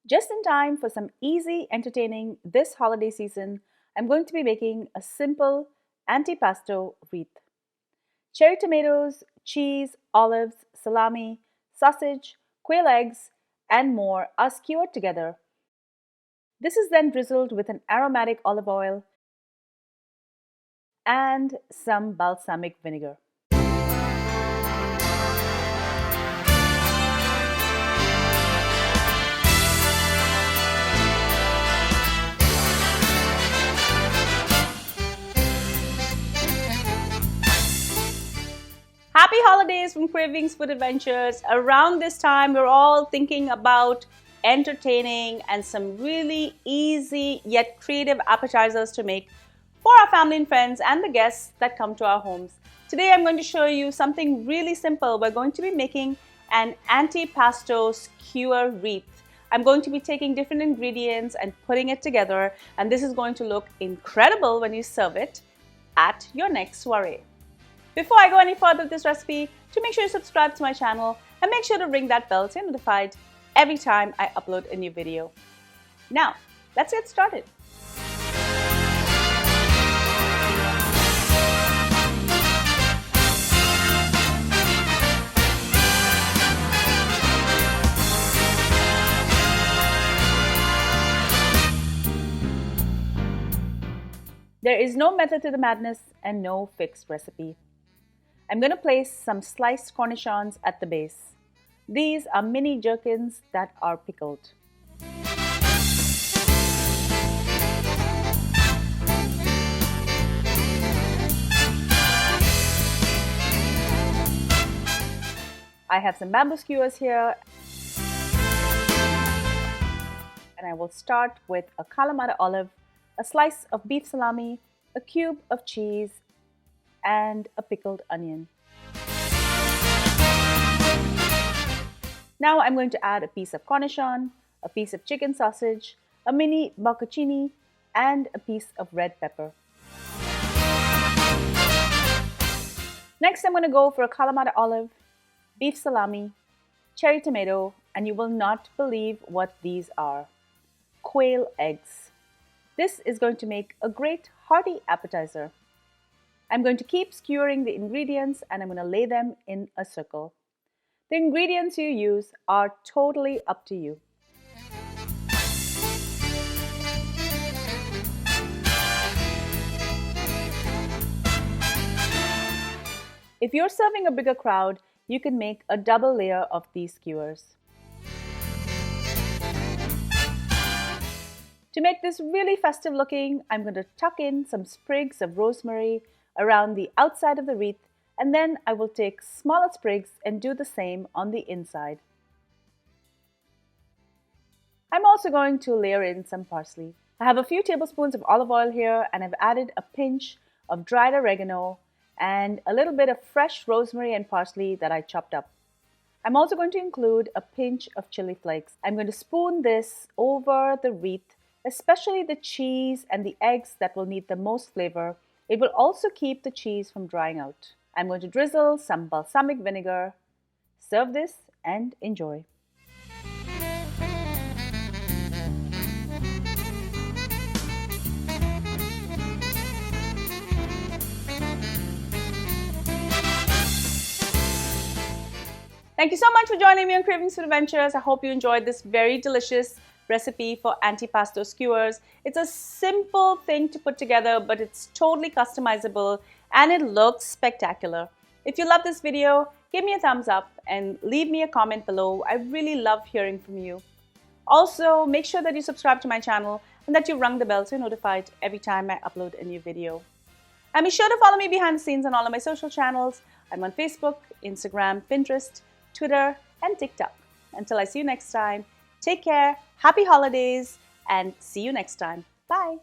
Just in time for some easy entertaining this holiday season, I'm going to be making a simple antipasto wreath. Cherry tomatoes, cheese, olives, salami, sausage, quail eggs, and more are skewered together. This is then drizzled with an aromatic olive oil and some balsamic vinegar. Happy holidays from Cravings Food Adventures. Around this time, we're all thinking about entertaining and some really easy yet creative appetizers to make for our family and friends and the guests that come to our homes. Today, I'm going to show you something really simple. We're going to be making an antipasto skewered wreath. I'm going to be taking different ingredients and putting it together, and this is going to look incredible when you serve it at your next soiree. Before I go any further with this recipe, to make sure you subscribe to my channel and make sure to ring that bell to be notified every time I upload a new video. Now, let's get started. There is no method to the madness and no fixed recipe. I'm going to place some sliced cornichons at the base. These are mini gherkins that are pickled. I have some bamboo skewers here, and I will start with a Kalamata olive, a slice of beef salami, a cube of cheese, and a pickled onion. Now I'm going to add a piece of cornichon, a piece of chicken sausage, a mini bocconcini, and a piece of red pepper. Next, I'm going to go for a Kalamata olive, beef salami, cherry tomato, and you will not believe what these are: quail eggs. This is going to make a great hearty appetizer. I'm going to keep skewering the ingredients and I'm going to lay them in a circle. The ingredients you use are totally up to you. If you're serving a bigger crowd, you can make a double layer of these skewers. To make this really festive looking, I'm going to tuck in some sprigs of rosemary around the outside of the wreath, and then I will take smaller sprigs and do the same on the inside. I'm also going to layer in some parsley. I have a few tablespoons of olive oil here, and I've added a pinch of dried oregano and a little bit of fresh rosemary and parsley that I chopped up. I'm also going to include a pinch of chili flakes. I'm going to spoon this over the wreath, especially the cheese and the eggs that will need the most flavor. It will also keep the cheese from drying out. I'm going to drizzle some balsamic vinegar. Serve this and enjoy. Thank you so much for joining me on Cravings Food Adventures. I hope you enjoyed this very delicious recipe for antipasto skewers. It's a simple thing to put together, but it's totally customizable and it looks spectacular. If you love this video, give me a thumbs up and leave me a comment below. I really love hearing from you. Also, make sure that you subscribe to my channel and that you rung the bell so you're notified every time I upload a new video. And be sure to follow me behind the scenes on all of my social channels. I'm on Facebook, Instagram, Pinterest, Twitter, and TikTok. Until I see you next time, take care, happy holidays, and see you next time. Bye.